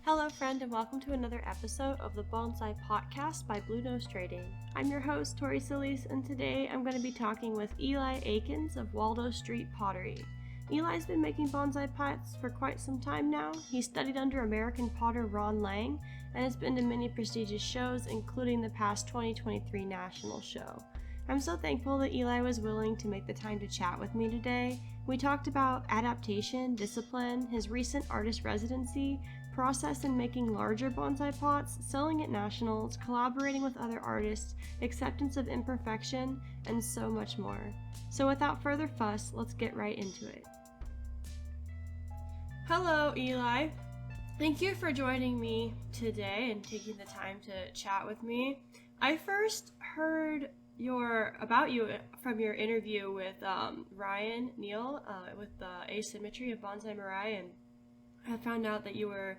Hello, friend, and welcome to another episode of the Bonsai Pot-cast by Blue Nose Trading. I'm your host, Tori Sillies, and today I'm going to be talking with Eli Akins of Waldo Street Pottery. Eli's been making bonsai pots for quite some time now. He studied under American potter Ron Lang and has been to many prestigious shows, including the past 2023 national show. I'm so thankful that Eli was willing to make the time to chat with me today. We talked about adaptation, discipline, his recent artist residency, process in making larger bonsai pots, selling at nationals, collaborating with other artists, acceptance of imperfection, and so much more. So without further fuss, let's get right into it. Hello, Eli. Thank you for joining me today and taking the time to chat with me. I first heard about you from your interview with Ryan Neal with the Asymmetry of Bonsai Mirai, and I found out that you were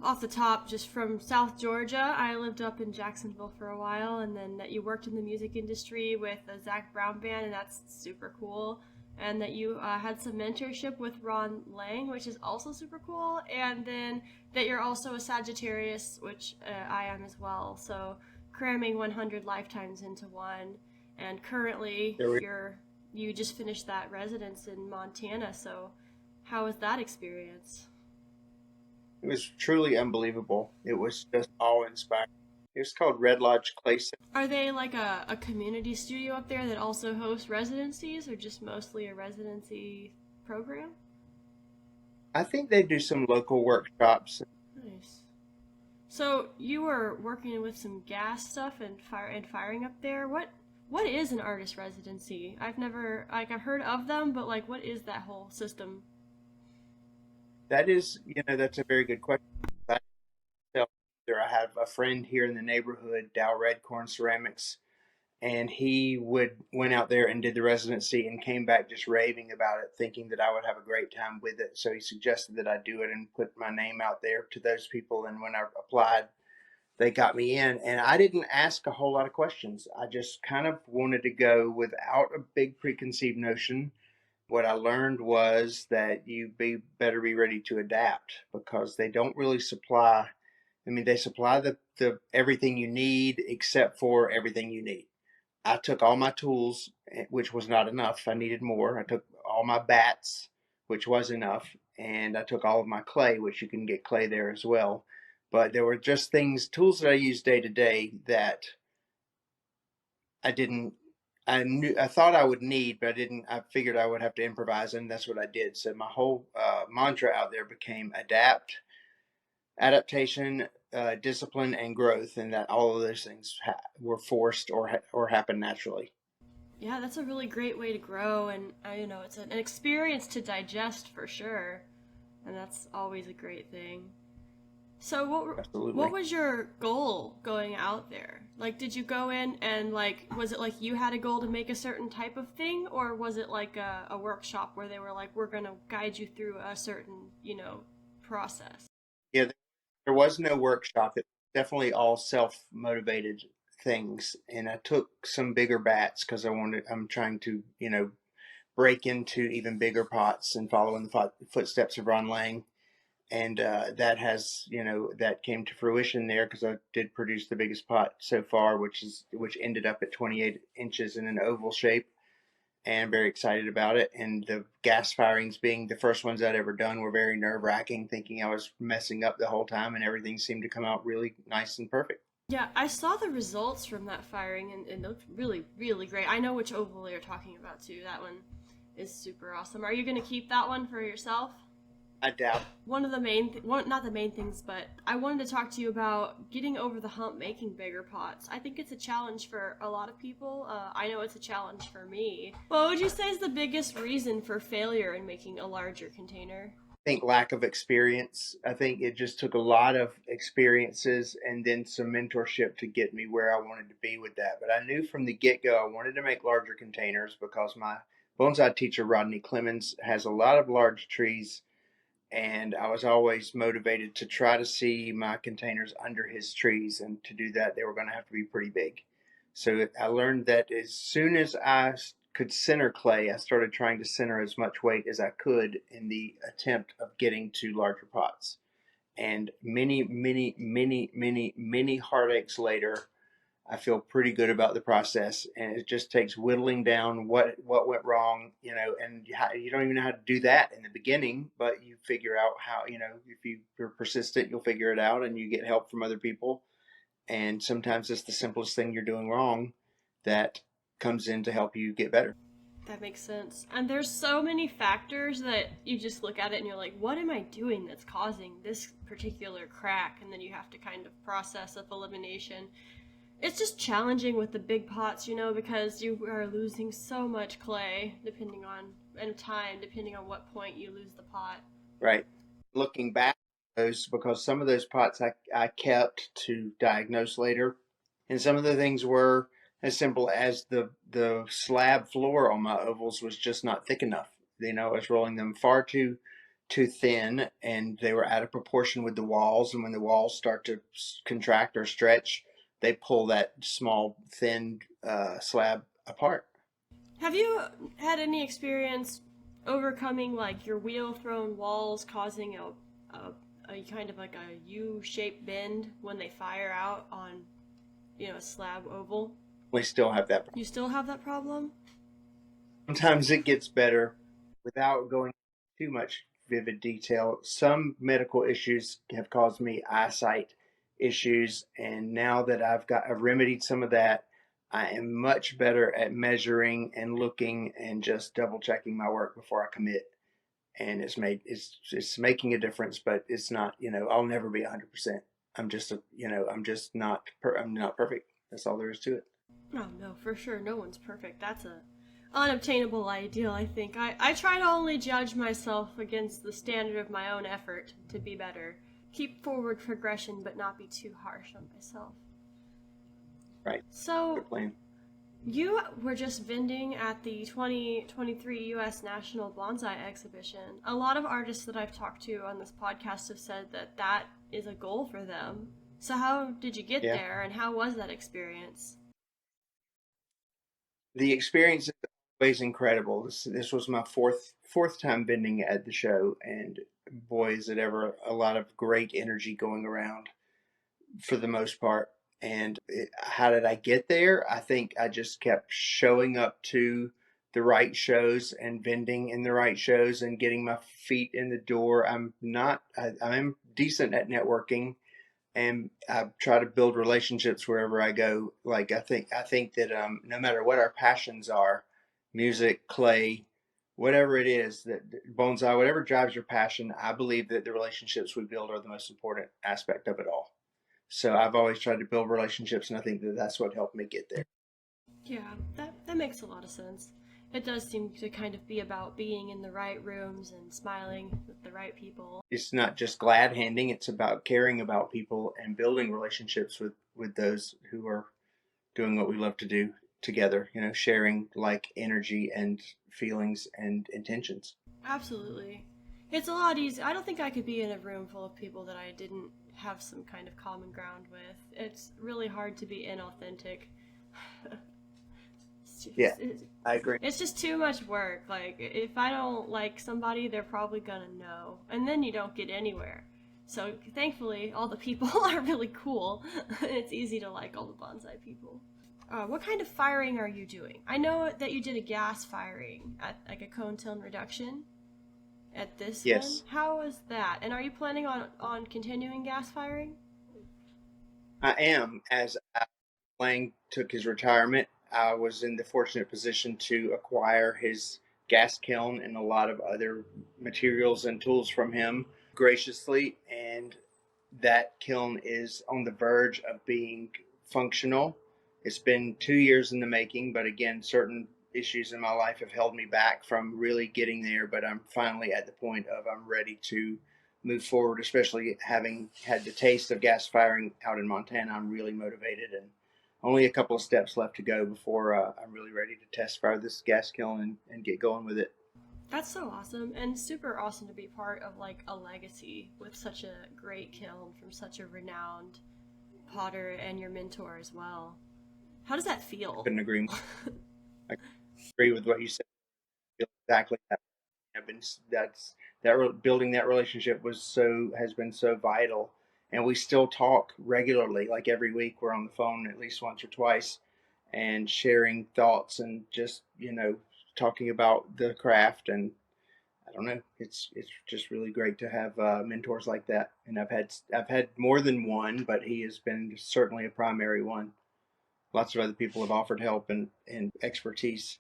off the top just from South Georgia. I lived up in Jacksonville for a while, and then that you worked in the music industry with the Zach Brown Band, and that's super cool. And that you had some mentorship with Ron Lang, which is also super cool. And then that you're also a Sagittarius, which I am as well. So cramming 100 lifetimes into one. And currently you just finished that residence in Montana. So how was that experience? It was truly unbelievable. It was just awe-inspiring. It was called Red Lodge Clay Center. Are they like a community studio up there that also hosts residencies, or just mostly a residency program? I think they do some local workshops. Nice. So you were working with some gas stuff and firing up there. What is an artist residency? I've heard of them, but what is that whole system? That's a very good question. I have a friend here in the neighborhood, Dow Redcorn Ceramics, and he went out there and did the residency and came back just raving about it, thinking that I would have a great time with it. So he suggested that I do it and put my name out there to those people. And when I applied, they got me in, and I didn't ask a whole lot of questions. I just kind of wanted to go without a big preconceived notion. What I learned was that better be ready to adapt, because they don't really supply. I mean, they supply the everything you need except for everything you need. I took all my tools, which was not enough. I needed more. I took all my bats, which was enough, and I took all of my clay, which you can get clay there as well. But there were just tools that I use day to day that I didn't. I thought I would need, but I didn't. I figured I would have to improvise, and that's what I did. So my whole mantra out there became adaptation, discipline, and growth, and that all of those things were forced or happened naturally. Yeah, that's a really great way to grow, and it's an experience to digest for sure, and that's always a great thing. So what was your goal going out there? Did you go in and was it you had a goal to make a certain type of thing, or was it like a workshop where they were we're gonna guide you through a certain process? Yeah, there was no workshop. It was definitely all self-motivated things, and I took some bigger bats because I'm trying to break into even bigger pots and follow in the footsteps of Ron Lang. And that came to fruition there, because I did produce the biggest pot so far, which ended up at 28 inches in an oval shape, and I'm very excited about it. And the gas firings, being the first ones I'd ever done, were very nerve-wracking, thinking I was messing up the whole time, and everything seemed to come out really nice and perfect. Yeah, I saw the results from that firing, and it looked really, really great. I know which oval you're talking about too. That one is super awesome. Are you going to keep that one for yourself? I doubt. One of the not the main things, but I wanted to talk to you about getting over the hump making bigger pots. I think it's a challenge for a lot of people. I know it's a challenge for me. What would you say is the biggest reason for failure in making a larger container? I think lack of experience. I think it just took a lot of experiences and then some mentorship to get me where I wanted to be with that. But I knew from the get-go I wanted to make larger containers, because my bonsai teacher, Rodney Clemens, has a lot of large trees, and I was always motivated to try to see my containers under his trees, and to do that they were going to have to be pretty big. So I learned that as soon as I could center clay, I started trying to center as much weight as I could in the attempt of getting to larger pots. And many heartaches later, I feel pretty good about the process, and it just takes whittling down what went wrong, and you don't even know how to do that in the beginning, but you figure out how, if you're persistent, you'll figure it out, and you get help from other people. And sometimes it's the simplest thing you're doing wrong that comes in to help you get better. That makes sense. And there's so many factors that you just look at it and you're like, what am I doing that's causing this particular crack? And then you have to kind of process of elimination. It's just challenging with the big pots, because you are losing so much clay and time, depending on what point you lose the pot. Right. Looking back at those, because some of those pots I kept to diagnose later, and some of the things were as simple as the slab floor on my ovals was just not thick enough. I was rolling them far too thin, and they were out of proportion with the walls. And when the walls start to contract or stretch, they pull that small thin slab apart. Have you had any experience overcoming like your wheel thrown walls causing a kind of like a U-shaped bend when they fire out on a slab oval? We still have that problem. You still have that problem? Sometimes it gets better without going too much vivid detail. Some medical issues have caused me eyesight issues, and now that I've remedied some of that, I am much better at measuring and looking and just double checking my work before I commit. And it's making a difference, but it's not, I'll never be 100%. I'm not perfect. That's all there is to it. Oh no, for sure, no one's perfect. That's a unobtainable ideal, I think. I try to only judge myself against the standard of my own effort to be better. Keep forward progression, but not be too harsh on myself. Right. So, good plan. You were just vending at the 2023 U.S. National Bonsai Exhibition. A lot of artists that I've talked to on this podcast have said that that is a goal for them. So how did you get there, and how was that experience? The experience is always incredible. This was my fourth time vending at the show, and boy, is it ever a lot of great energy going around for the most part. And how did I get there? I think I just kept showing up to the right shows and vending in the right shows and getting my feet in the door. I'm decent at networking, and I try to build relationships wherever I go. Like I think that no matter what our passions are, music, clay, whatever it is, that bonsai, whatever drives your passion, I believe that the relationships we build are the most important aspect of it all. So I've always tried to build relationships, and I think that that's what helped me get there. Yeah, that makes a lot of sense. It does seem to kind of be about being in the right rooms and smiling with the right people. It's not just glad handing, it's about caring about people and building relationships with those who are doing what we love to do together, sharing like energy and feelings and intentions. Absolutely. It's a lot easier. I don't think I could be in a room full of people that I didn't have some kind of common ground with. It's really hard to be inauthentic. I agree. It's just too much work. Like, if I don't like somebody, they're probably gonna know. And then you don't get anywhere. So, thankfully, all the people are really cool. It's easy to like all the bonsai people. What kind of firing are you doing? I know that you did a gas firing at like a cone tiln reduction at this Yes. one. How was that? And are you planning on continuing gas firing? I am. As Lang took his retirement, I was in the fortunate position to acquire his gas kiln and a lot of other materials and tools from him graciously. And that kiln is on the verge of being functional. It's been 2 years in the making, but again, certain issues in my life have held me back from really getting there. But I'm finally at the point of I'm ready to move forward, especially having had the taste of gas firing out in Montana. I'm really motivated, and only a couple of steps left to go before I'm really ready to test fire this gas kiln and get going with it. That's so awesome, and super awesome to be part of like a legacy with such a great kiln from such a renowned potter and your mentor as well. How does that feel? Couldn't agree more. I agree with what you said. I feel exactly that I've been building that relationship has been so vital, and we still talk regularly. Like every week, we're on the phone at least once or twice, and sharing thoughts and just talking about the craft. And I don't know, it's just really great to have mentors like that. And I've had more than one, but he has been certainly a primary one. Lots of other people have offered help and expertise.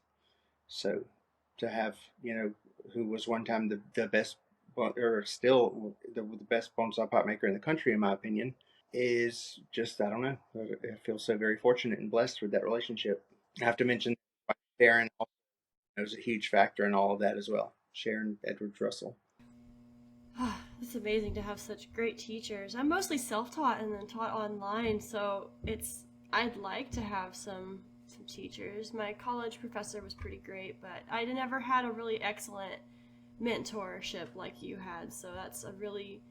So to have, who was one time the best, or still the best bonsai pot maker in the country, in my opinion, is just, I don't know. I feel so very fortunate and blessed with that relationship. I have to mention Sharon also was a huge factor in all of that as well. Sharon Edwards Russell. It's amazing to have such great teachers. I'm mostly self-taught and then taught online, so I'd like to have some teachers. My college professor was pretty great, but I never had a really excellent mentorship like you had, so that's a really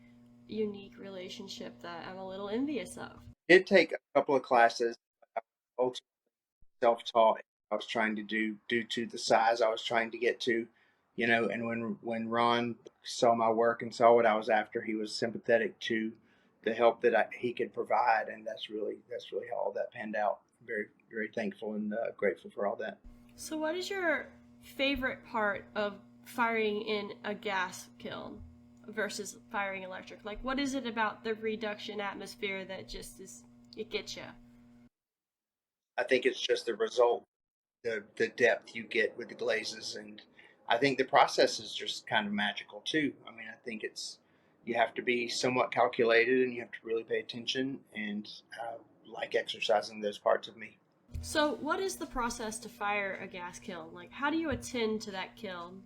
unique relationship that I'm a little envious of. Did take a couple of classes, ultimately self-taught. I was trying to do due to the size I was trying to get to, and when Ron saw my work and saw what I was after, he was sympathetic to the help that he could provide, and that's really how all that panned out. Very very thankful and grateful for all that. So what is your favorite part of firing in a gas kiln versus firing electric? Like, what is it about the reduction atmosphere that it gets you? I think it's just the result, the depth you get with the glazes, and I think the process is just kind of magical too. I mean, I think you have to be somewhat calculated and you have to really pay attention, and like exercising those parts of me. So what is the process to fire a gas kiln? Like, how do you attend to that kiln?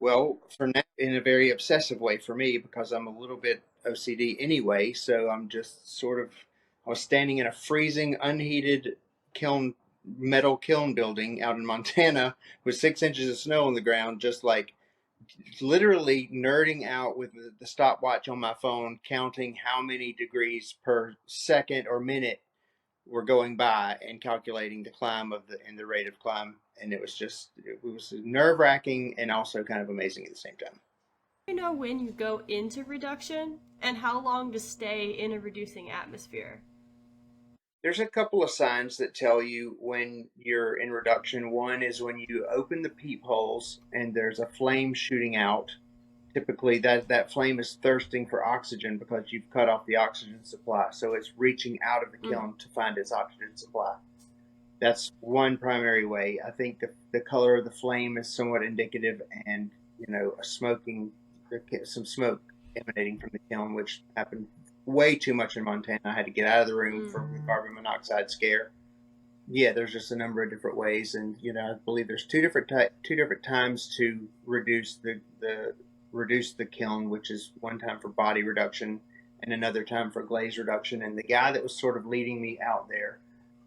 Well, for now, in a very obsessive way for me, because I'm a little bit OCD anyway, so I'm just sort of, I was standing in a freezing, unheated kiln, metal kiln building out in Montana with 6 inches of snow on the ground, just like literally nerding out with the stopwatch on my phone, counting how many degrees per second or minute were going by and calculating the climb and the rate of climb. And it was nerve wracking and also kind of amazing at the same time. You know when you go into reduction and how long to stay in a reducing atmosphere? There's a couple of signs that tell you when you're in reduction. One is when you open the peepholes and there's a flame shooting out. Typically, that flame is thirsting for oxygen because you've cut off the oxygen supply. So it's reaching out of the kiln to find its oxygen supply. That's one primary way. I think the color of the flame is somewhat indicative, and some smoke emanating from the kiln, which happened way too much in Montana. I had to get out of the room for the carbon monoxide scare. Yeah, there's just a number of different ways, and I believe there's two different times to reduce the kiln, which is one time for body reduction and another time for glaze reduction. And the guy that was sort of leading me out there,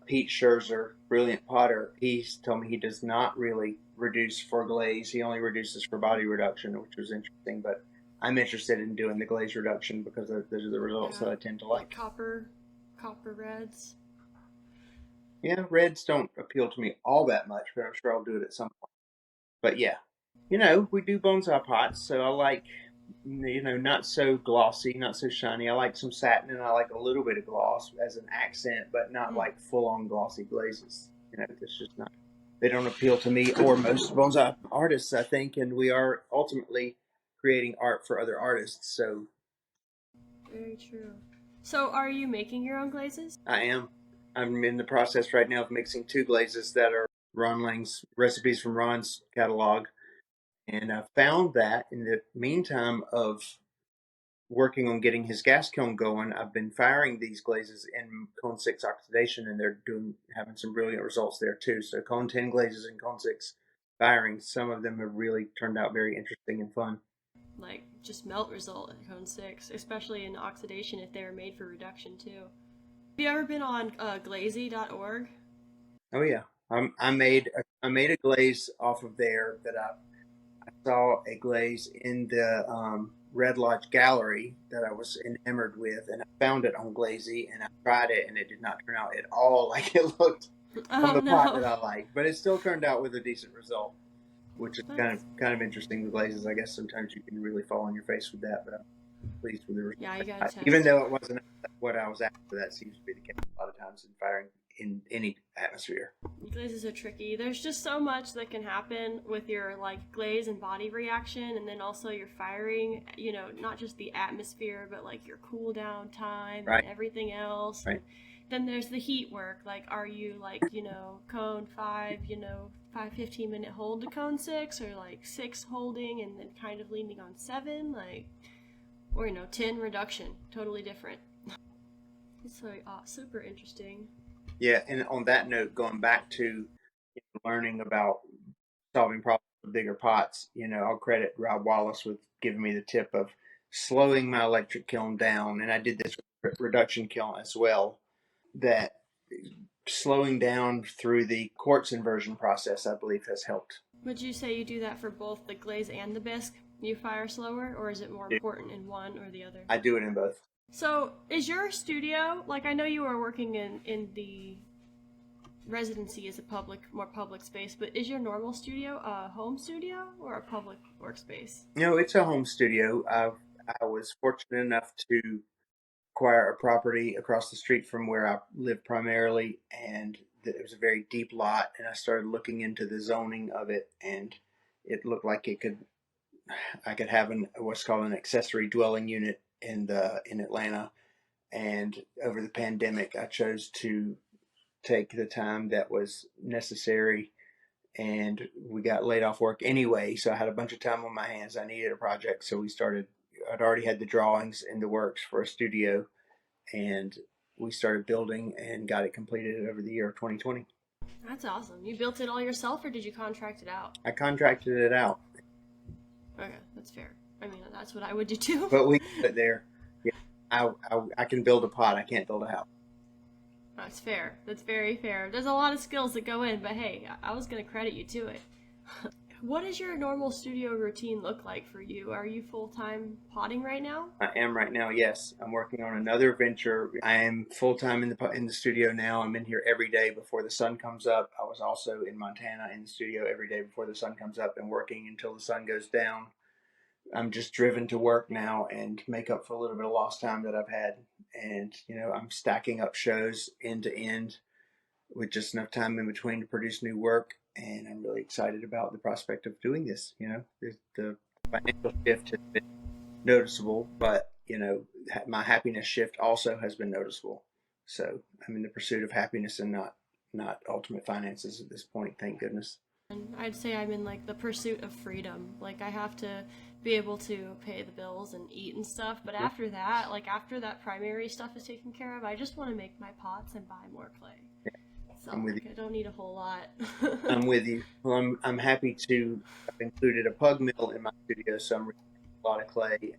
Pete Scherzer, brilliant potter, he told me he does not really reduce for glaze. He only reduces for body reduction, which was interesting. But I'm interested in doing the glaze reduction because those are the results that I tend to like. Copper reds. Yeah, reds don't appeal to me all that much, but I'm sure I'll do it at some point. But yeah, we do bonsai pots, so I like, not so glossy, not so shiny. I like some satin and I like a little bit of gloss as an accent, but not like full on glossy glazes. It's just not, they don't appeal to me or most bonsai artists, I think, and we are ultimately creating art for other artists, so. Very true. So are you making your own glazes? I am. I'm in the process right now of mixing two glazes that are Ron Lang's recipes from Ron's catalog. And I found that in the meantime of working on getting his gas kiln going, I've been firing these glazes in cone 6 oxidation, and they're having some brilliant results there too. So cone 10 glazes and cone 6 firing, some of them have really turned out very interesting and fun. Like just melt result in cone 6, especially in oxidation if they were made for reduction too. Have you ever been on glazy.org? Oh yeah, I made a glaze off of there that I saw a glaze in the Red Lodge Gallery that I was enamored with, and I found it on Glazy, and I tried it, and it did not turn out at all like it looked on the pot that I liked, but it still turned out with a decent result. which is That's, kind of interesting with glazes. I guess sometimes you can really fall on your face with that, but I'm pleased with the result. yeah, you gotta Even test. though it wasn't what I was after, that seems to be the case a lot of times in firing in any atmosphere. Glazes are tricky. There's just so much that can happen with your like glaze and body reaction, and then also your firing. You know, not just the atmosphere, but like your cool down time and Right, everything else. right. And then there's the heat work. Like, are you like cone 5, 5 15-minute hold to cone 6, or like 6 holding and then kind of leaning on 7, like, or 10 reduction. Totally different. It's like super interesting. Yeah, and on that note, going back to learning about solving problems with bigger pots, I'll credit Rob Wallace with giving me the tip of slowing my electric kiln down, and I did this with reduction kiln as well. That slowing down through the quartz inversion process, I believe, has helped. Would you say you do that for both the glaze and the bisque? You fire slower, or is it more important in one or the other? I do it in both. So, is your studio, like, I know you are working in the residency as a more public space, but is your normal studio a home studio or a public workspace? It's a home studio. I was fortunate enough to acquire a property across the street from where I live primarily, and it was a very deep lot. And I started looking into the zoning of it, and it looked like I could have what's called an accessory dwelling unit in Atlanta. And over the pandemic, I chose to take the time that was necessary, and we got laid off work anyway, so I had a bunch of time on my hands. I needed a project, so I'd already had the drawings in the works for a studio, and we started building and got it completed over the year of 2020. That's awesome. You built it all yourself, or did you contract it out? I contracted it out, Okay, that's fair. I mean, that's what I would do too. but we got it there. Yeah, I can build a pot. I can't build a house. That's fair. That's very fair. There's a lot of skills that go in, but hey, I was going to credit you to it. What does your normal studio routine look like for you? Are you full-time potting right now? I am right now. Yes, I'm working on another venture. I am full time in the studio now. I'm in here every day before the sun comes up. I was also in Montana in the studio every day before the sun comes up and working until the sun goes down. I'm just driven to work now and make up for a little bit of lost time that I've had. And I'm stacking up shows end to end with just enough time in between to produce new work. And I'm really excited about the prospect of doing this. The financial shift has been noticeable, but my happiness shift also has been noticeable. So I'm in the pursuit of happiness and not ultimate finances at this point. Thank goodness. And I'd say I'm in like the pursuit of freedom. Like I have to be able to pay the bills and eat and stuff, but after that, like after that primary stuff is taken care of, I just want to make my pots and buy more clay. So I'm with you. I don't need a whole lot. I'm with you. Well, I'm happy to have included a pug mill in my studio, so I'm reading a lot of clay.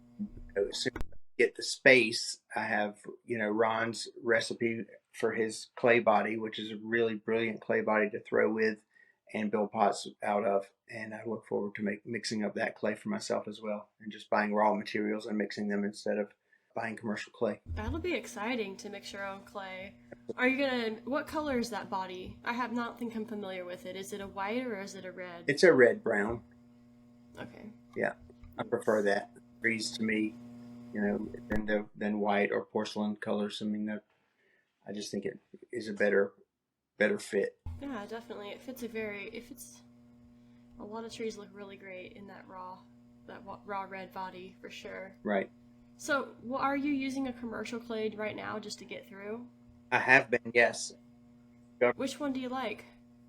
As soon as I get the space, I have Ron's recipe for his clay body, which is a really brilliant clay body to throw with and build pots out of. And I look forward to mixing up that clay for myself as well, and just buying raw materials and mixing them instead of buying commercial clay. That'll be exciting to mix your own clay. What color is that body? I have not think I'm familiar with it. Is it a white or is it a red? It's a red brown. Okay. Yeah, I prefer that. Breeze to me, than white or porcelain colors. I mean, I just think it is a better fit. Yeah, definitely. A lot of trees look really great in that raw red body for sure. Right. So, are you using a commercial clay right now just to get through? I have been, yes. Which one do you like?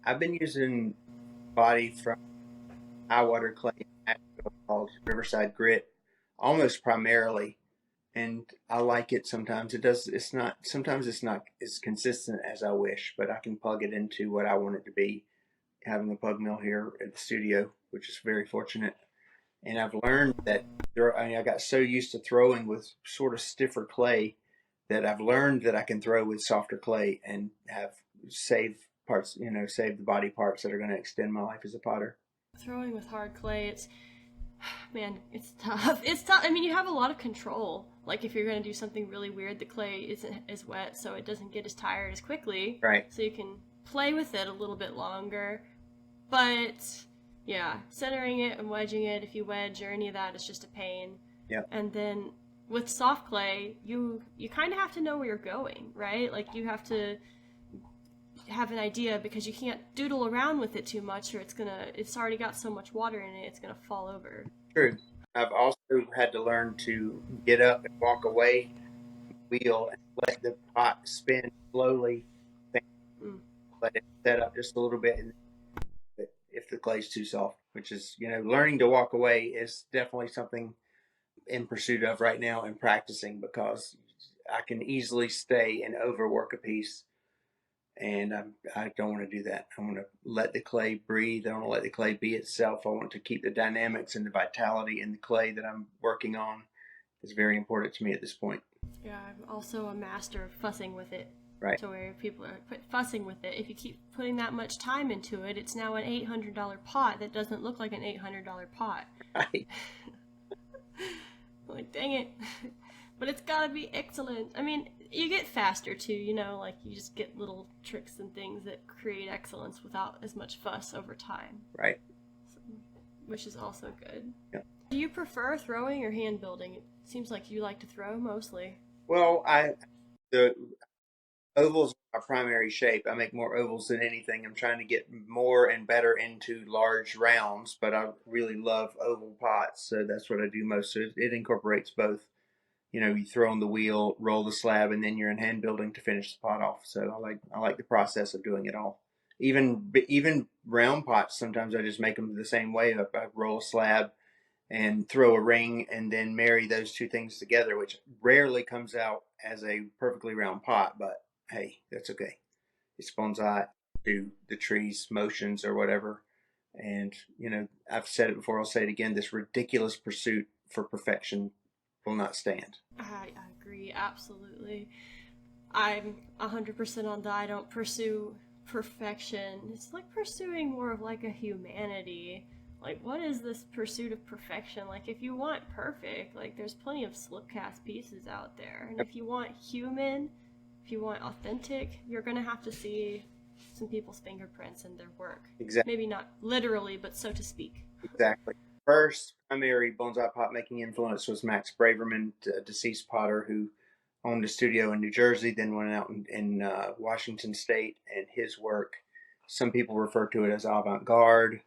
I've been using body from high water clay in Nashville called Riverside Grit, almost primarily, and I like it sometimes. Sometimes it's not as consistent as I wish, but I can plug it into what I want it to be. Having a pug mill here at the studio, which is very fortunate. And I've learned that I got so used to throwing with sort of stiffer clay that I've learned that I can throw with softer clay and have save the body parts that are going to extend my life as a potter. Throwing with hard clay, it's tough. It's tough. I mean, you have a lot of control. Like if you're going to do something really weird, the clay isn't as wet, so it doesn't get as tired as quickly. Right. So you can play with it a little bit longer. But, Yeah, centering it and wedging it. If you wedge or any of that, it's just a pain. Yeah. And then with soft clay, you kind of have to know where you're going, right? Like you have to have an idea because you can't doodle around with it too much, or it's already got so much water in it, it's gonna fall over. True. I've also had to learn to get up and walk away, wheel, and let the pot spin slowly. Mm. Let it set up just a little bit, and if the clay's too soft, which is, learning to walk away is definitely something in pursuit of right now and practicing, because I can easily stay and overwork a piece, and I don't want to do that. I want to let the clay breathe. I want to let the clay be itself. I want to keep the dynamics and the vitality in the clay that I'm working on. Is very important to me at this point. Yeah, I'm also a master of fussing with it. Right. To where people are fussing with it. If you keep putting that much time into it, it's now an $800 pot that doesn't look like an $800 pot. Right. Like, dang it. But it's gotta be excellent. I mean, you get faster too, like you just get little tricks and things that create excellence without as much fuss over time. Right. So, which is also good. Yeah. Do you prefer throwing or hand building? It seems like you like to throw mostly. Well, the ovals are my primary shape. I make more ovals than anything. I'm trying to get more and better into large rounds, but I really love oval pots, so that's what I do most. So it incorporates both. You throw on the wheel, roll the slab, and then you're in hand building to finish the pot off. So I like the process of doing it all. Even round pots, sometimes I just make them the same way. I roll a slab and throw a ring, and then marry those two things together, which rarely comes out as a perfectly round pot. But hey, that's okay. It's bonsai, to the tree's motions or whatever. And I've said it before. I'll say it again. This ridiculous pursuit for perfection will not stand. I agree, absolutely. I'm 100% on that. I don't pursue perfection. It's like pursuing more of like a humanity. Like, what is this pursuit of perfection? Like, if you want perfect, like, there's plenty of slipcast pieces out there. And if you want human, if you want authentic, you're going to have to see some people's fingerprints in their work. Exactly. Maybe not literally, but so to speak. Exactly. First primary bonsai pot making influence was Max Braverman, a deceased potter who owned a studio in New Jersey, then went out in Washington State, and his work, some people refer to it as avant-garde,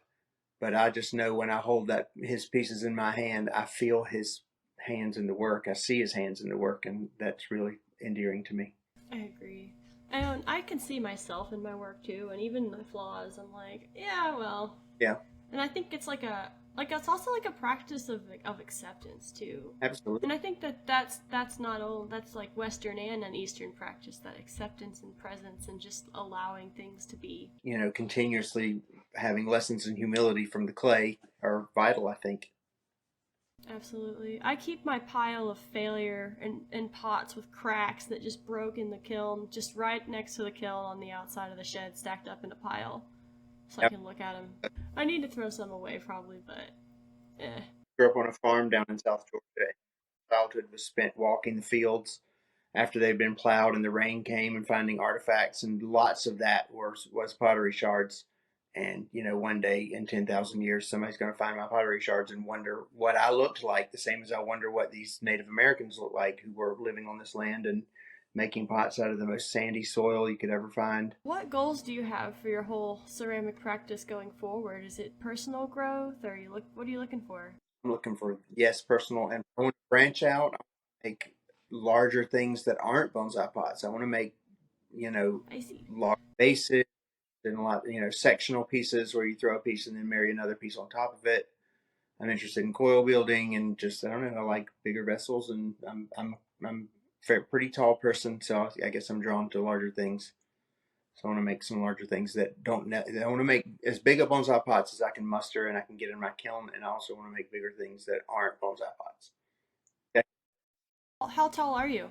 but I just know when I hold his pieces in my hand, I feel his hands in the work. I see his hands in the work, and that's really endearing to me. I agree. And I can see myself in my work too, and even my flaws. I'm like, yeah, well. Yeah. And I think it's it's also like a practice of acceptance too. Absolutely. And I think that's not all. That's like Western and an Eastern practice. That acceptance and presence and just allowing things to be. Continuously having lessons in humility from the clay are vital, I think. Absolutely. I keep my pile of failure in pots with cracks that just broke in the kiln, just right next to the kiln on the outside of the shed, stacked up in a pile, so I can look at them. I need to throw some away probably, but Grew up on a farm down in South Georgia. Childhood was spent walking the fields after they'd been plowed and the rain came, and finding artifacts, and lots of that was pottery shards. And one day in 10,000 years, somebody's going to find my pottery shards and wonder what I looked like, the same as I wonder what these Native Americans look like who were living on this land and making pots out of the most sandy soil you could ever find. What goals do you have for your whole ceramic practice going forward? Is it personal growth, or what are you looking for? I'm looking for, yes, personal, and I want to branch out. I want to make larger things that aren't bonsai pots. I want to make, I see. large bases and a lot, sectional pieces where you throw a piece and then marry another piece on top of it. I'm interested in coil building, and just, I don't know, I like bigger vessels, and I'm a pretty tall person, so I guess I'm drawn to larger things. So I want to make some larger things that don't. I want to make as big a bonsai pots as I can muster and I can get in my kiln, and I also want to make bigger things that aren't bonsai pots. Okay. How tall are you?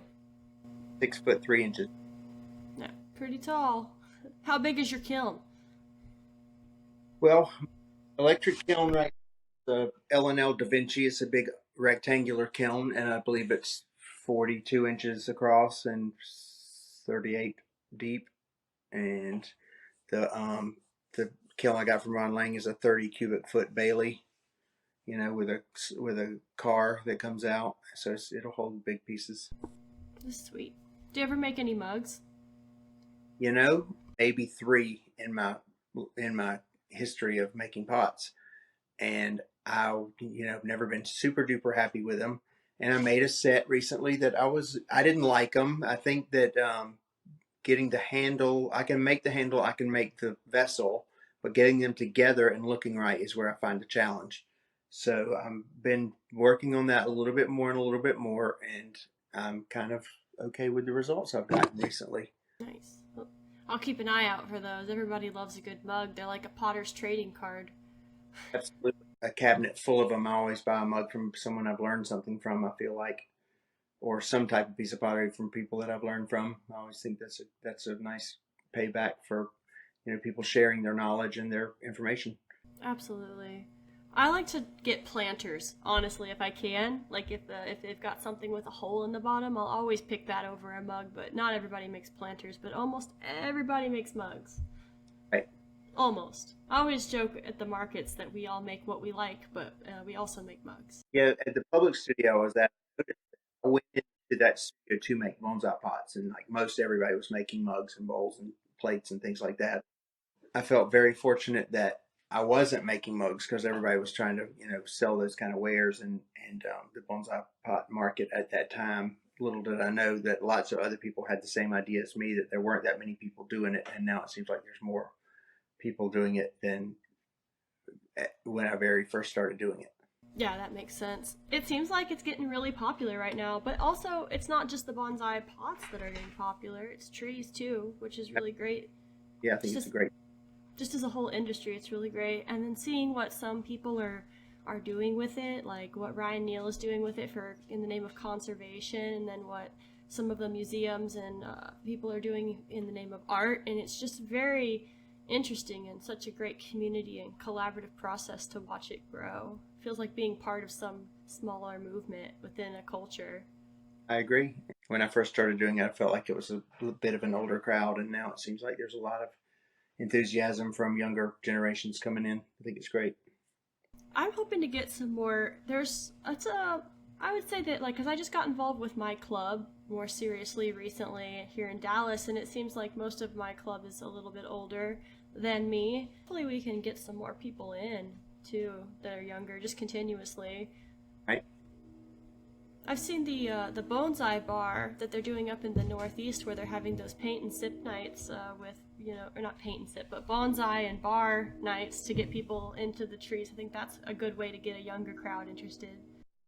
6'3". Yeah, pretty tall. How big is your kiln? Well, electric kiln, right? The L&L Da Vinci is a big rectangular kiln, and I believe it's 42 inches across and 38 deep. And the kiln I got from Ron Lang is a 30 cubic foot Bailey, with a car that comes out, so it'll hold big pieces. This is sweet. Do you ever make any mugs? Maybe three in my history of making pots, and I've never been super duper happy with them. And I made a set recently that I didn't like them. I think that getting the handle, I can make the handle, I can make the vessel, but getting them together and looking right is where I find the challenge. So I've been working on that a little bit more and a little bit more, and I'm kind of okay with the results I've gotten recently. Nice. Well, I'll keep an eye out for those. Everybody loves a good mug. They're like a potter's trading card. Absolutely. A cabinet full of them. I always buy a mug from someone I've learned something from, I feel like, or some type of piece of pottery from people that I've learned from. I always think that's a nice payback for people sharing their knowledge and their information. Absolutely. I like to get planters, honestly, if I can. Like if they've got something with a hole in the bottom, I'll always pick that over a mug. But not everybody makes planters, but almost everybody makes mugs. Right. Almost. I always joke at the markets that we all make what we like, but we also make mugs. Yeah, at the public studio I was at, I went into that studio to make bonsai pots, and like most everybody was making mugs and bowls and plates and things like that. I felt very fortunate that I wasn't making mugs because everybody was trying to, sell those kind of wares, and the bonsai pot market at that time. Little did I know that lots of other people had the same idea as me, that there weren't that many people doing it, and now it seems like there's more people doing it than when I very first started doing it. Yeah, that makes sense. It seems like it's getting really popular right now, but also it's not just the bonsai pots that are getting popular, it's trees too, which is really great. Yeah, I think it's great. Just as a whole industry, it's really great. And then seeing what some people are doing with it, like what Ryan Neal is doing with it for in the name of conservation, and then what some of the museums and people are doing in the name of art, and it's just very interesting and such a great community and collaborative process to watch it grow. It feels like being part of some smaller movement within a culture. I agree. When I first started doing it, I felt like it was a bit of an older crowd, and now it seems like there's a lot of enthusiasm from younger generations coming in. I think it's great. I'm hoping to get some more. I would say that, like, because I just got involved with my club more seriously recently here in Dallas, and it seems like most of my club is a little bit older than me. Hopefully, we can get some more people in too that are younger, just continuously. Right. I've seen the bonsai bar that they're doing up in the Northeast, where they're having those paint and sip nights with, or not paint and sip, but bonsai and bar nights to get people into the trees. I think that's a good way to get a younger crowd interested.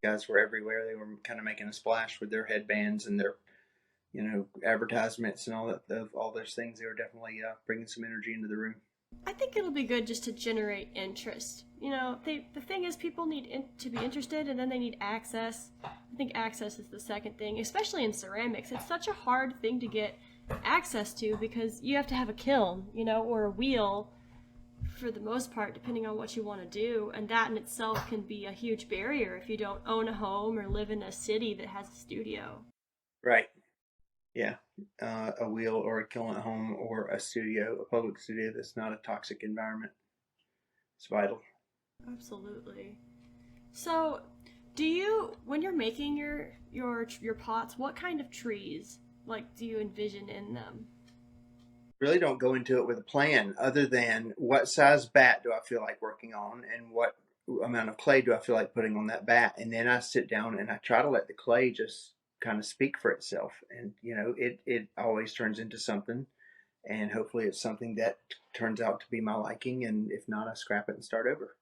Guys were everywhere. They were kind of making a splash with their headbands and their, advertisements and all those things. They were definitely bringing some energy into the room. I think it'll be good just to generate interest. The thing is, people need to be interested, and then they need access. I think access is the second thing, especially in ceramics. It's such a hard thing to get access to because you have to have a kiln, or a wheel for the most part, depending on what you want to do. And that in itself can be a huge barrier if you don't own a home or live in a city that has a studio. Right. Yeah. A wheel or a kiln at home or a studio, a public studio that's not a toxic environment. It's vital. Absolutely. So, when you're making your pots, what kind of trees do you envision in them? Really don't go into it with a plan other than what size bat do I feel like working on and what amount of clay do I feel like putting on that bat. And then I sit down and I try to let the clay just kind of speak for itself. And, it always turns into something. And hopefully it's something that turns out to be my liking. And if not, I scrap it and start over.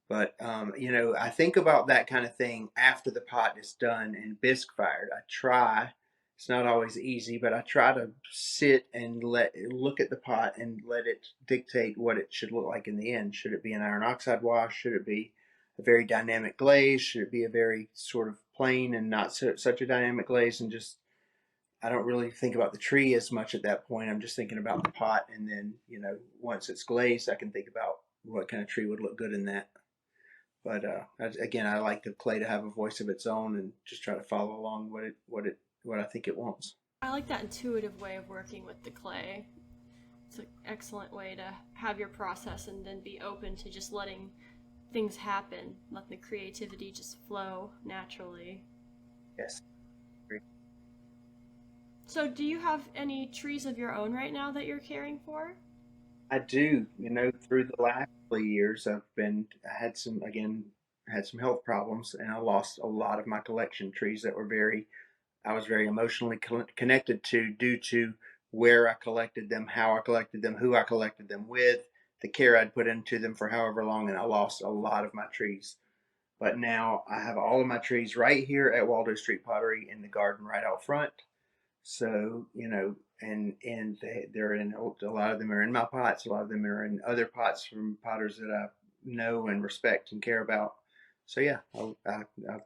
But, I think about that kind of thing after the pot is done and bisque fired. It's not always easy, but I try to sit and look at the pot and let it dictate what it should look like in the end. Should it be an iron oxide wash? Should it be a very dynamic glaze? Should it be a very sort of plain and not such a dynamic glaze? And just, I don't really think about the tree as much at that point. I'm just thinking about the pot. And then, once it's glazed, I can think about what kind of tree would look good in that. But again, I like the clay to have a voice of its own and just try to follow along what I think it wants. I like that intuitive way of working with the clay. It's an excellent way to have your process and then be open to just letting things happen, letting the creativity just flow naturally. Yes. So, do you have any trees of your own right now that you're caring for? I do. Through the last couple of years, I had some health problems, and I lost a lot of my collection trees that I was very emotionally connected to due to where I collected them, how I collected them, who I collected them with, the care I'd put into them for however long, and I lost a lot of my trees. But now I have all of my trees right here at Waldo Street Pottery in the garden right out front. So, they're in a lot of them are in my pots. A lot of them are in other pots from potters that I know and respect and care about. So yeah, I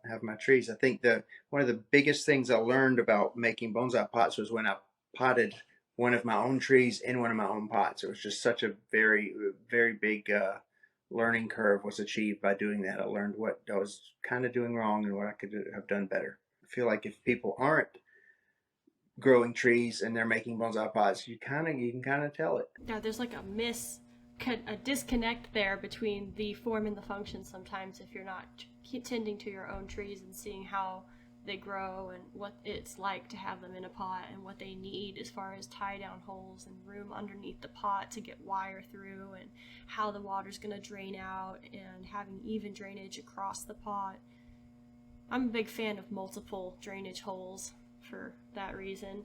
have my trees. I think the one of the biggest things I learned about making bonsai pots was when I potted one of my own trees in one of my own pots. It was just such a very big learning curve was achieved by doing that. I learned what I was kind of doing wrong and what I could have done better. I feel like if people aren't growing trees and they're making bonsai pots, you can kind of tell it. Yeah, there's like a disconnect there between the form and the function sometimes if you're not tending to your own trees and seeing how they grow and what it's like to have them in a pot and what they need as far as tie down holes and room underneath the pot to get wire through and how the water's going to drain out and having even drainage across the pot. I'm a big fan of multiple drainage holes for that reason.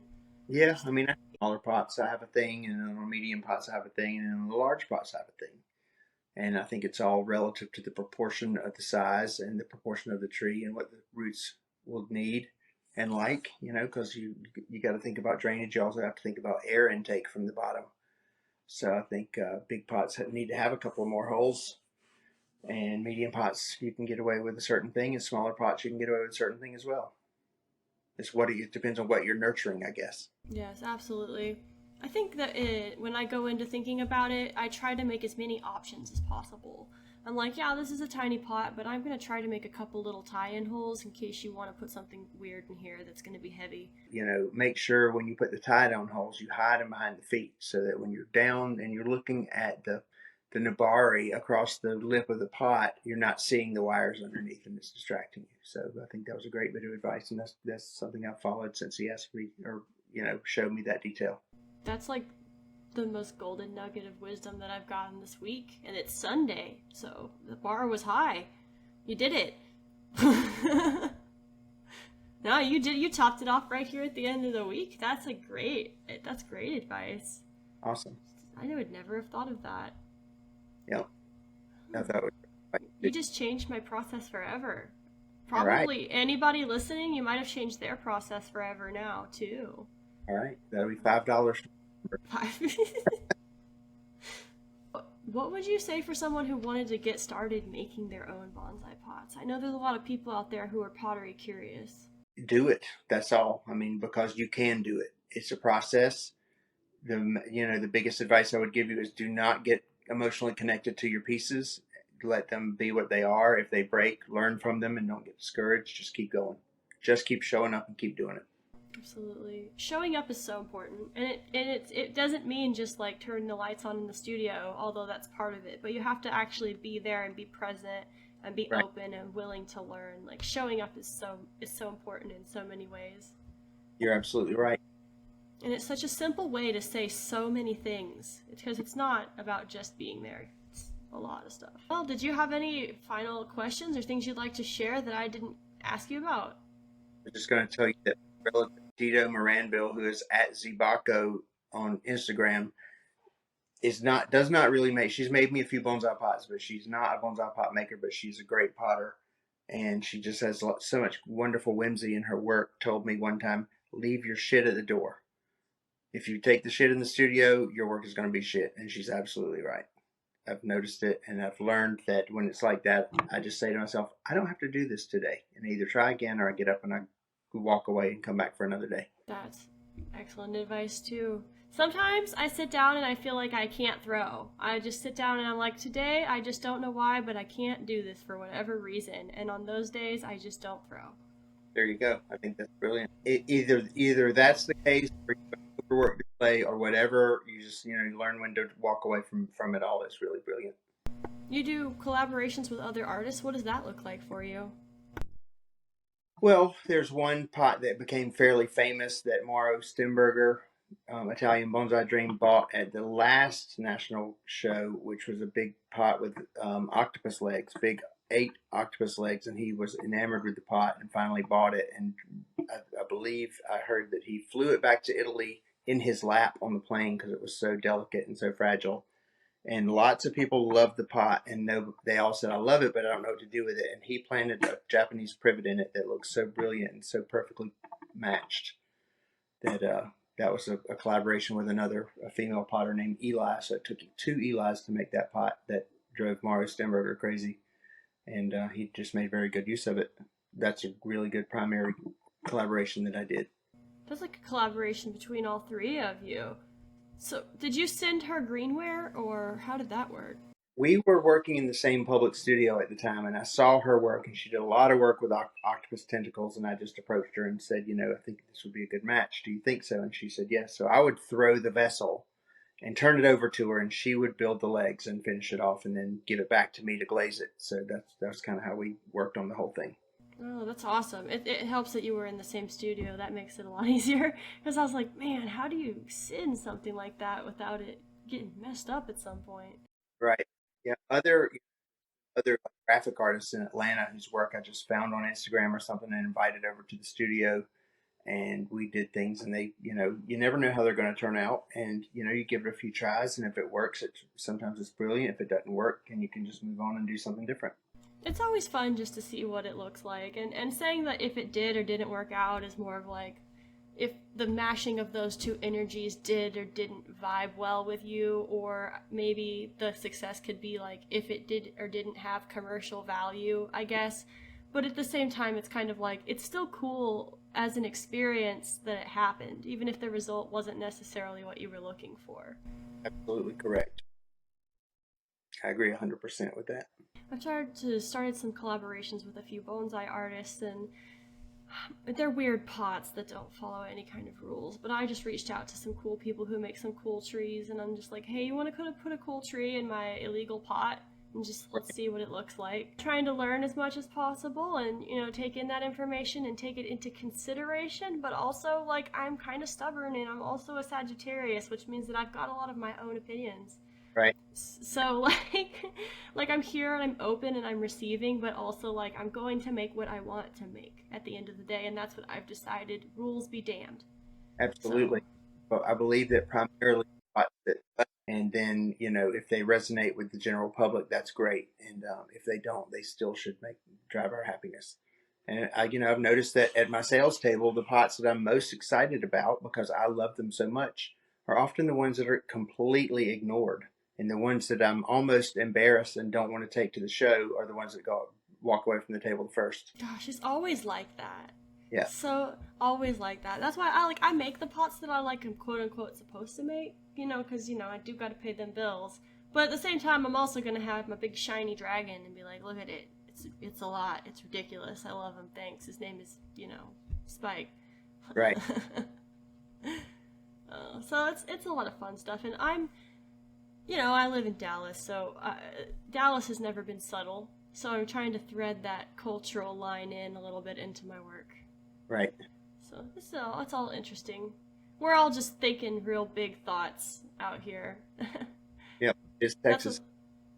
Yeah, I mean, smaller pots I have a thing, and on the medium pots I have a thing, and on the large pots I have a thing. And I think it's all relative to the proportion of the size and the proportion of the tree and what the roots will need and like, because you got to think about drainage. You also have to think about air intake from the bottom. So I think big pots need to have a couple of more holes, and medium pots you can get away with a certain thing, and smaller pots you can get away with a certain thing as well. It depends on what you're nurturing, I guess. Yes, absolutely. I think that when I go into thinking about it, I try to make as many options as possible. I'm like, yeah, this is a tiny pot, but I'm going to try to make a couple little tie-in holes in case you want to put something weird in here that's going to be heavy. Make sure when you put the tie down holes, you hide them behind the feet so that when you're down and you're looking at the nabari across the lip of the pot, you're not seeing the wires underneath and it's distracting you. So I think that was a great bit of advice, and that's something I've followed since he asked me or showed me that detail. That's like the most golden nugget of wisdom that I've gotten this week, and it's Sunday, so the bar was high. You did it. No, you did. You topped it off right here at the end of the week. That's great advice. Awesome. I would never have thought of that. Yeah. I thought You just changed my process forever. All right. Probably anybody listening, you might have changed their process forever now too. All right, that'll be $5. What would you say for someone who wanted to get started making their own bonsai pots? I know there's a lot of people out there who are pottery curious. Do it. That's all. I mean, because you can do it. It's a process. The biggest advice I would give you is do not get emotionally connected to your pieces. Let them be what they are. If they break, learn from them and don't get discouraged. Just keep going. Just keep showing up and keep doing it. Absolutely. Showing up is so important. And it doesn't mean just like turning the lights on in the studio, although that's part of it. But you have to actually be there and be present and be Right. open and willing to learn. Like showing up is so important in so many ways. You're absolutely right. And it's such a simple way to say so many things. It's because it's not about just being there. It's a lot of stuff. Well, did you have any final questions or things you'd like to share that I didn't ask you about? I'm just going to tell you that relative Tito Moranville, who is at Zibaco on Instagram, does not really make. She's made me a few bonsai pots, but she's not a bonsai pot maker. But she's a great potter, and she just has so much wonderful whimsy in her work. Told me one time, leave your shit at the door. If you take the shit in the studio, your work is going to be shit, and she's absolutely right. I've noticed it, and I've learned that when it's like that, I just say to myself, I don't have to do this today, and I either try again or I get up and I walk away and come back for another day. That's excellent advice too. Sometimes I sit down and I feel like I can't throw. I just sit down and I'm like, today I just don't know why, but I can't do this for whatever reason. And on those days, I just don't throw. There you go. I think that's brilliant. Either that's the case, or you work display or whatever. You just you learn when to walk away from it all. It's really brilliant. You do collaborations with other artists. What does that look like for you? Well, there's one pot that became fairly famous that Mauro Stemberger, Italian Bonsai Dream, bought at the last national show, which was a big pot with octopus legs, big 8 octopus legs, and he was enamored with the pot and finally bought it. And I believe I heard that he flew it back to Italy in his lap on the plane because it was so delicate and so fragile. And lots of people love the pot, and they all said, "I love it, but I don't know what to do with it." And he planted a Japanese privet in it that looks so brilliant and so perfectly matched that that was a collaboration with a female potter named Eli. So it took 2 Elis to make that pot that drove Mario Stenberger crazy, and he just made very good use of it. That's a really good primary collaboration that I did. That's like a collaboration between all three of you. So, did you send her greenware, or how did that work? We were working in the same public studio at the time, and I saw her work, and she did a lot of work with octopus tentacles, and I just approached her and said, I think this would be a good match. Do you think so? And she said, yes. So I would throw the vessel and turn it over to her, and she would build the legs and finish it off and then give it back to me to glaze it. So that's kind of how we worked on the whole thing. Oh, that's awesome. It helps that you were in the same studio. That makes it a lot easier. Because I was like, man, how do you send something like that without it getting messed up at some point? Right. Yeah. Other graphic artists in Atlanta whose work I just found on Instagram or something and invited over to the studio, and we did things, and they, you never know how they're going to turn out, and you give it a few tries, and if it works, sometimes it's brilliant. If it doesn't work, and you can just move on and do something different. It's always fun just to see what it looks like, and saying that if it did or didn't work out is more of like if the mashing of those two energies did or didn't vibe well with you, or maybe the success could be like if it did or didn't have commercial value, I guess. But at the same time, it's kind of like it's still cool as an experience that it happened, even if the result wasn't necessarily what you were looking for. Absolutely correct. I agree 100% with that. I've started some collaborations with a few bonsai artists, and they're weird pots that don't follow any kind of rules. But I just reached out to some cool people who make some cool trees, and I'm just like, hey, you want to put a cool tree in my illegal pot? And just let's see what it looks like. Trying to learn as much as possible and, take in that information and take it into consideration. But also, like, I'm kind of stubborn, and I'm also a Sagittarius, which means that I've got a lot of my own opinions. Right. So like I'm here and I'm open and I'm receiving, but also like I'm going to make what I want to make at the end of the day, and that's what I've decided. Rules be damned. Absolutely. But I believe that primarily, and then if they resonate with the general public, that's great. And if they don't, they still should drive our happiness. And I've noticed that at my sales table, the pots that I'm most excited about because I love them so much are often the ones that are completely ignored. And the ones that I'm almost embarrassed and don't want to take to the show are the ones that walk away from the table first. Gosh, it's always like that. Yeah. So always like that. That's why I make the pots that I like am quote unquote supposed to make, because I do got to pay them bills. But at the same time, I'm also gonna have my big shiny dragon and be like, look at it. It's a lot. It's ridiculous. I love him. Thanks. His name is Spike. Right. So it's a lot of fun stuff, and I live in Dallas, so Dallas has never been subtle. So I'm trying to thread that cultural line in a little bit into my work. Right. So it's all interesting. We're all just thinking real big thoughts out here. Yep. It's Texas.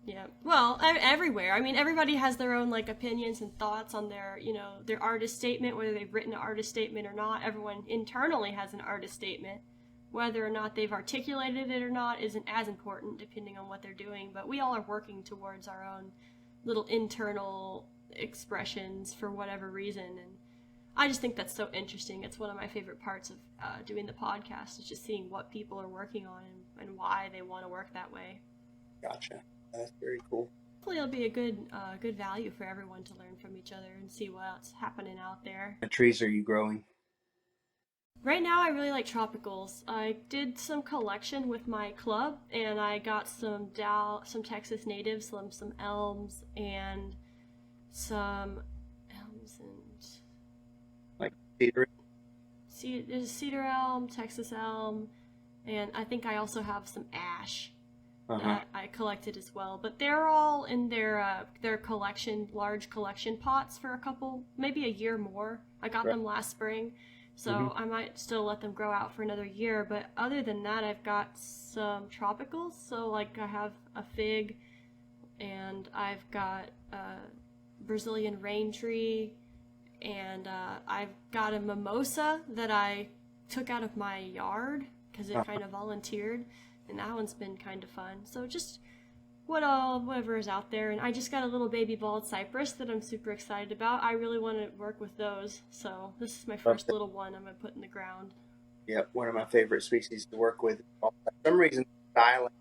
Yeah. Well, everywhere. I mean, everybody has their own opinions and thoughts on their artist statement, whether they've written an artist statement or not. Everyone internally has an artist statement. Whether or not they've articulated it or not isn't as important, depending on what they're doing. But we all are working towards our own little internal expressions for whatever reason. And I just think that's so interesting. It's one of my favorite parts of doing the podcast, is just seeing what people are working on and why they want to work that way. Gotcha. That's very cool. Hopefully it'll be a good value for everyone to learn from each other and see what's happening out there. What trees are you growing? Right now, I really like tropicals. I did some collection with my club, and I got some Texas natives, some elms, and There's cedar elm, Texas elm, and I think I also have some ash that I collected as well. But they're all in their large collection pots for maybe a year more. I got them last spring, so I might still let them grow out for another year. But other than that, I've got some tropicals. So like I have a fig, and I've got a Brazilian rain tree, and I've got a mimosa that I took out of my yard because it kind of volunteered, and that one's been kind of fun. So just whatever is out there. And I just got a little baby bald cypress that I'm super excited about. I really want to work with those, so this is my first little one I'm going to put in the ground. Yeah, one of my favorite species to work with. For some reason, styling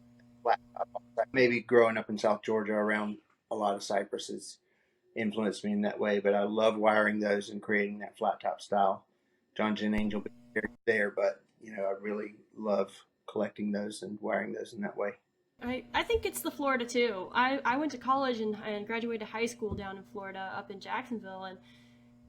flat top bonsai. Maybe growing up in South Georgia around a lot of cypresses influenced me in that way, but I love wiring those and creating that flat top style. Dungeon Angel there, but I really love collecting those and wiring those in that way. I think it's the Florida too. I went to college and graduated high school down in Florida, up in Jacksonville, and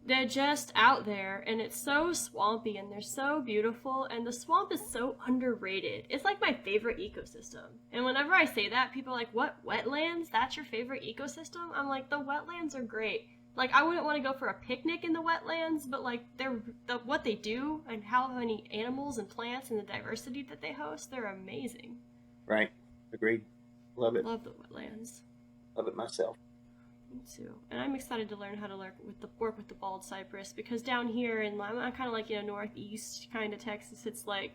they're just out there, and it's so swampy, and they're so beautiful, and the swamp is so underrated. It's like my favorite ecosystem. And whenever I say that, people are like, what, wetlands? That's your favorite ecosystem? I'm like, the wetlands are great. Like, I wouldn't want to go for a picnic in the wetlands, but like, what they do and how many animals and plants and the diversity that they host, they're amazing. Right. Agreed. Love it. Love the wetlands. Love it myself. Me too. And I'm excited to learn how to work with the bald cypress, because down here in I'm kind of like northeast kind of Texas. It's like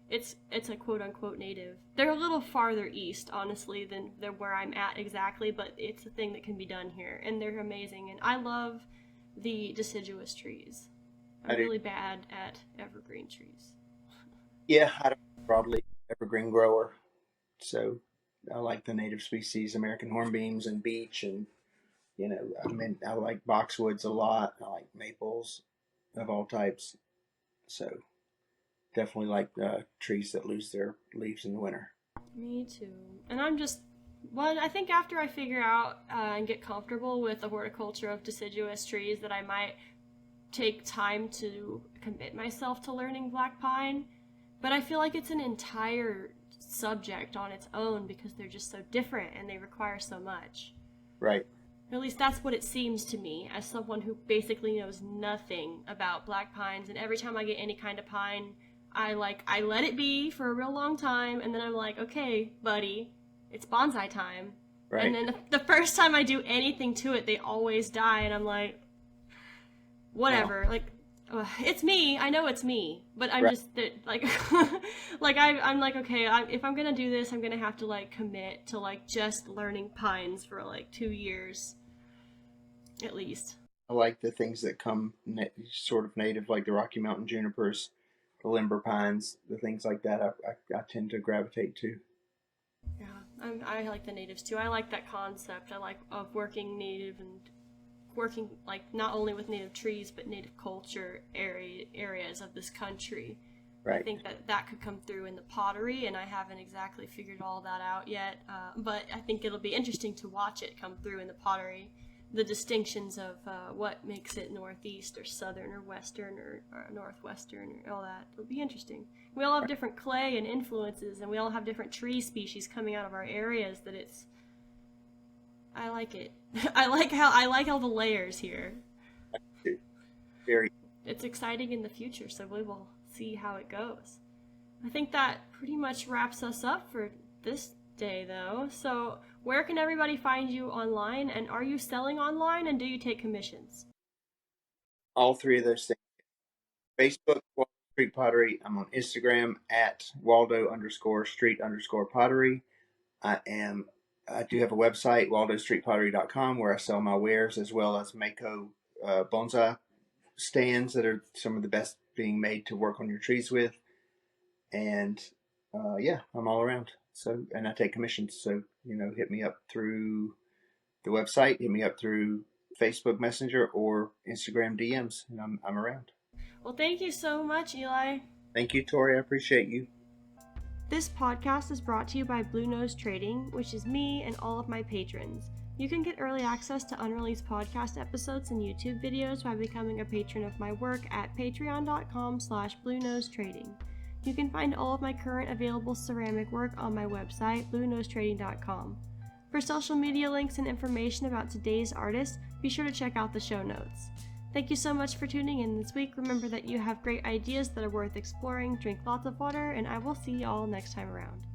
it's a quote unquote native. They're a little farther east, honestly, than where I'm at exactly, but it's a thing that can be done here, and they're amazing. And I love the deciduous trees. I'm really bad at evergreen trees. Yeah, I'm broadly evergreen grower, so I like the native species, American hornbeams and beech, and I like boxwoods a lot. I like maples of all types. So definitely like trees that lose their leaves in the winter. Me too. And I think after I figure out and get comfortable with the horticulture of deciduous trees, that I might take time to commit myself to learning black pine. But I feel like it's an entire subject on its own, because they're just so different and they require so much. Right. At least that's what it seems to me, as someone who basically knows nothing about black pines. And every time I get any kind of pine, I let it be for a real long time, and then I'm like, okay, buddy, it's bonsai time. Right. And then the first time I do anything to it, they always die, and I'm like, whatever. Wow. It's me. I know it's me, but I'm just like, I'm like, okay, if I'm gonna do this, I'm gonna have to commit to just learning pines for 2 years, at least. I like the things that come sort of native, like the Rocky Mountain junipers, the limber pines, the things like that. I tend to gravitate to. Yeah, I like the natives too. I like that concept. I like of working native and working not only with native trees but native culture areas of this country. Right. I think that could come through in the pottery, and I haven't exactly figured all that out yet, but I think it'll be interesting to watch it come through in the pottery, the distinctions of what makes it northeast or southern or western or northwestern or all that. It'll be interesting. We all have different clay and influences, and we all have different tree species coming out of our areas. I like it. I like how the layers here. It's exciting in the future, so we will see how it goes. I think that pretty much wraps us up for this day, though. So where can everybody find you online, and are you selling online, and do you take commissions? All three of those things. Facebook, Waldo Street Pottery. I'm on Instagram at Waldo_Street_Pottery. I do have a website, waldostreetpottery.com, where I sell my wares, as well as Mako bonsai stands that are some of the best being made to work on your trees with. And I'm all around. So, and I take commissions. So, hit me up through the website, hit me up through Facebook Messenger or Instagram DMs, and I'm around. Well, thank you so much, Eli. Thank you, Tori. I appreciate you. This podcast is brought to you by Blue Nose Trading, which is me and all of my patrons. You can get early access to unreleased podcast episodes and YouTube videos by becoming a patron of my work at patreon.com/bluenosetrading. You can find all of my current available ceramic work on my website, bluenosetrading.com. For social media links and information about today's artist, be sure to check out the show notes. Thank you so much for tuning in this week. Remember that you have great ideas that are worth exploring, drink lots of water, and I will see you all next time around.